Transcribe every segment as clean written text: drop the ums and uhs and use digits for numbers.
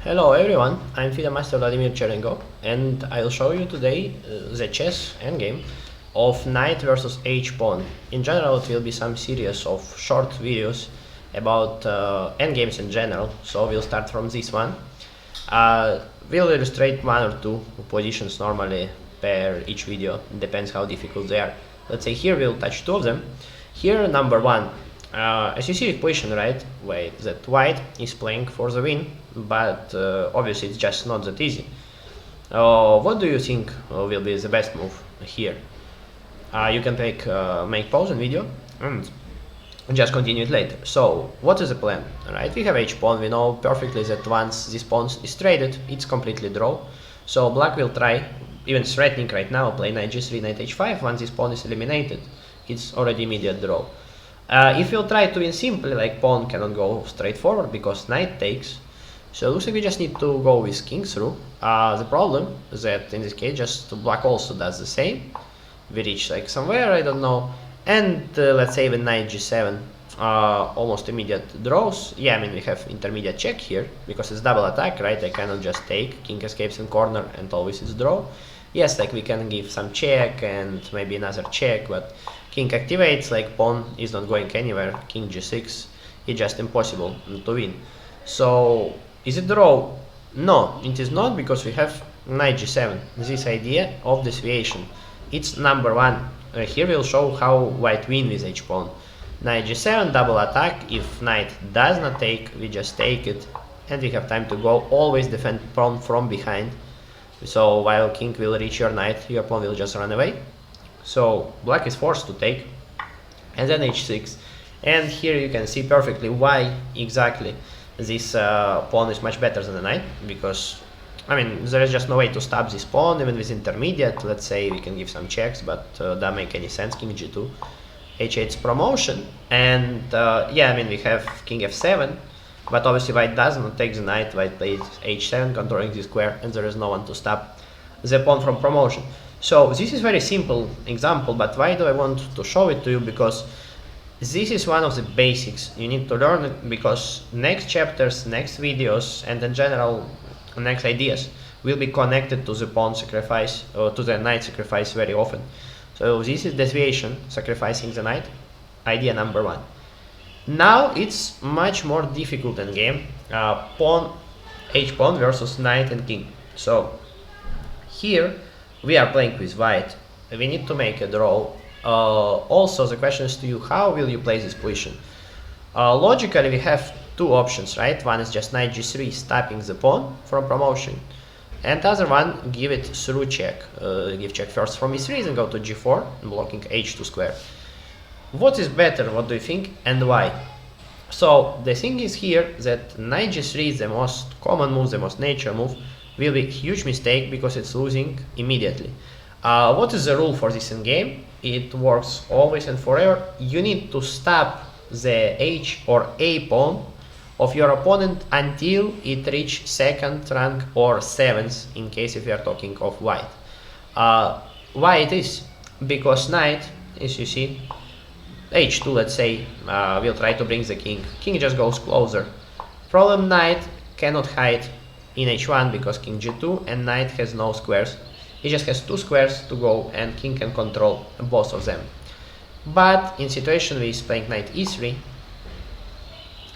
Hello everyone, I'm FIDE Master Chernikov and I'll show you today the chess endgame of knight versus h pawn. In general, it will be some series of short videos about endgames in general, so we'll start from this one. We'll illustrate one or two positions normally per each video, depends how difficult they are. Let's say here we'll touch two of them. Here, number one. As you see equation, right, that white is playing for the win, but obviously it's just not that easy. What do you think will be the best move here? You can make pause in video and just continue it later. So what is the plan? Right, we have h-pawn. We know perfectly that once this pawn is traded, it's completely draw. So black will try, even threatening right now, play knight g3, knight h5. Once this pawn is eliminated, it's already immediate draw. If we'll try to win simply, like pawn cannot go straight forward because knight takes, so it looks like we just need to go with king through. The problem is that in this case just black also does the same. We reach like somewhere, I don't know, and let's say with knight g7, almost immediate draws. Yeah, I mean we have intermediate check here because it's double attack, right? I cannot just take, king escapes in corner and always it's draw. Yes, like we can give some check and maybe another check, but king activates, like pawn is not going anywhere, king g6, it's just impossible to win. So, is it draw? No, it is not, because we have knight g7, this idea of deviation. It's number one. Here we'll show how white win with h-pawn. Knight g7, double attack, if knight does not take, we just take it, and we have time to go, always defend pawn from behind. So while king will reach your knight, your pawn will just run away. So black is forced to take, and then h6. And here you can see perfectly why exactly this pawn is much better than the knight, because I mean there is just no way to stop this pawn even with intermediate. Let's say we can give some checks, but doesn't make any sense. King g2, h8's promotion, and yeah, I mean we have king f7. But obviously white does not take the knight, white plays h7, controlling the square, and there is no one to stop the pawn from promotion. So this is very simple example, but why do I want to show it to you? Because this is one of the basics. You need to learn it, because next chapters, next videos, and in general next ideas will be connected to the pawn sacrifice, or to the knight sacrifice very often. So this is deviation, sacrificing the knight, idea number one. Now it's much more difficult in game, pawn, h-pawn versus knight and king. So here we are playing with white, we need to make a draw. Also the question is to you, how will you play this position? Logically we have two options, right? One is just knight g3, stopping the pawn from promotion, and the other one, give it through check. Give check first from e3, then go to g4, blocking h2 square. What is better, what do you think, and why? So the thing is here that knight g3 is the most common move, the most natural move, will be a huge mistake because it's losing immediately. What is the rule for this in game? It works always and forever. You need to stop the h or a pawn of your opponent until it reaches second rank or seventh, in case if we are talking of white. Why it is? Because knight, as you see, h2, let's say, will try to bring the king. King just goes closer. Problem, knight cannot hide in h1 because king g2, and knight has no squares. He just has two squares to go, and king can control both of them. But in situation with playing knight e3,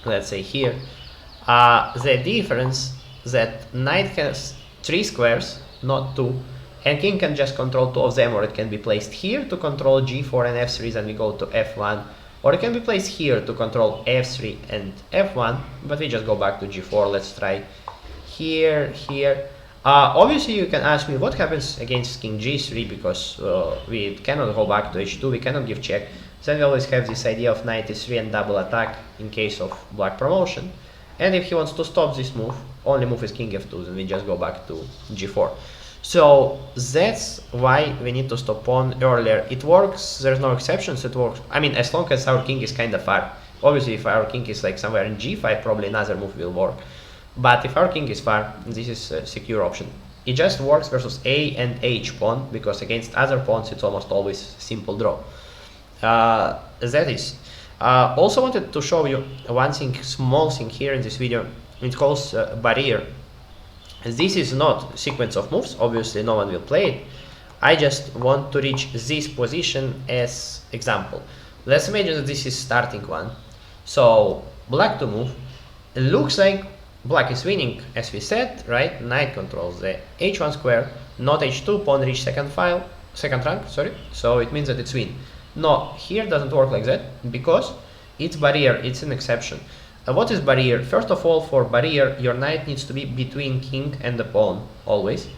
let's say here, the difference that knight has three squares, not two, and king can just control two of them, or it can be placed here to control g4 and f3, then we go to f1, or it can be placed here to control f3 and f1, but we just go back to g4. Let's try here, here. Obviously you can ask me what happens against king g3, because we cannot go back to h2, we cannot give check. Then we always have this idea of knight e3 and double attack in case of black promotion. And if he wants to stop this move, only move is king f2, then we just go back to g4. So that's why we need to stop pawn earlier. It works, there's no exceptions, it works. I mean, as long as our king is kind of far. Obviously, if our king is like somewhere in g5, probably another move will work. But if our king is far, this is a secure option. It just works versus a and h pawn, because against other pawns it's almost always simple draw. That is. Also wanted to show you one thing, small thing here in this video. It calls barrier. This is not sequence of moves, obviously no one will play it. I just want to reach this position as example. Let's imagine that this is starting one. So black to move. It looks like black is winning, as we said, right? Knight controls the h1 square, not h2, pawn reach second rank, sorry. So it means that it's win. No, here doesn't work like that, because it's barrier, it's an exception. What is barrier? First of all, for barrier, your knight needs to be between king and the pawn, always.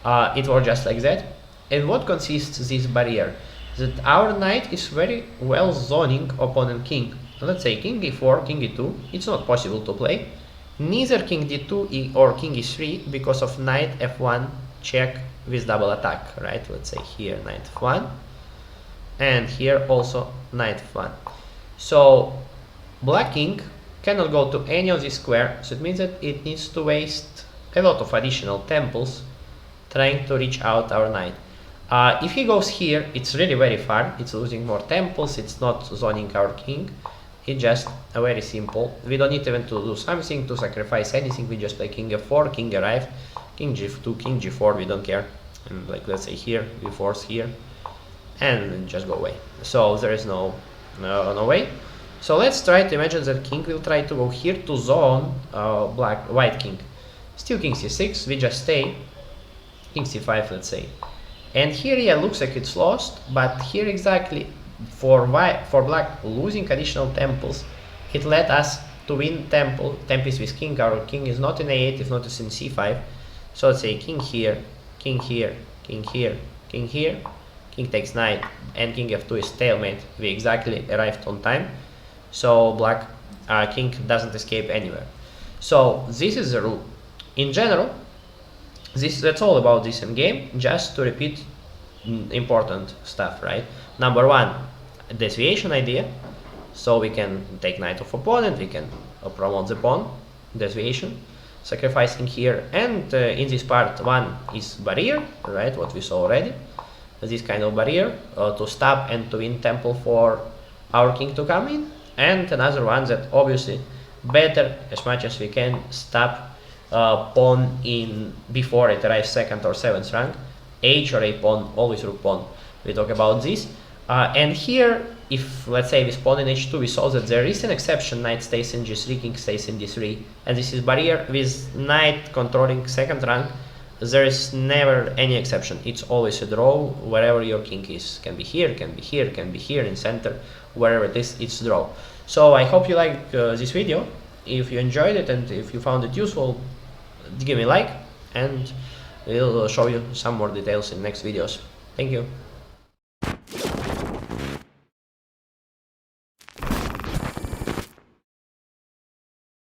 It works just like that. And what consists this barrier? That our knight is very well zoning opponent king. Let's say king e4, king e2, it's not possible to play. Neither king d2 or king e3 because of knight f1 check with double attack, right? Let's say here knight f1 and here also knight f1. So black king cannot go to any of this square, so it means that it needs to waste a lot of additional temples trying to reach out our knight. If he goes here, it's really very far, it's losing more temples, it's not zoning our king. It's just a very simple. We don't need even to do something, to sacrifice anything, we just play king f4, king arrive, king g2, king g4, we don't care. And like let's say here, we force here, and just go away. So there is no way. So let's try to imagine that king will try to go here to zone white king. Still king c6, we just stay, king c5 let's say. And here, yeah, looks like it's lost, but here exactly for black losing additional temples, it led us to win temples with king. Our king is not in a8, if not it's in c5. So let's say king here, king here, king here, king here, king takes knight, and king f2 is stalemate. We exactly arrived on time, so black king doesn't escape anywhere. So this is the rule. In general, that's all about this endgame. Just to repeat important stuff, right? Number one, deviation idea. So we can take knight of opponent, we can promote the pawn, deviation, sacrificing here, and in this part one is barrier, right? What we saw already, this kind of barrier to stop and to win temple for our king to come in, and another one that obviously better as much as we can stop pawn in before it arrives second or seventh rank, h or a pawn, always rook pawn. We talk about this, and here if let's say with pawn in h2 we saw that there is an exception, knight stays in g3, king stays in d3, and this is barrier with knight controlling second rank. There is never any exception, it's always a draw wherever your king is. Can be here, can be here, can be here in center, wherever it is, it's draw. So I hope you liked this video. If you enjoyed it and if you found it useful, give me a like, and we'll show you some more details in next videos. Thank you.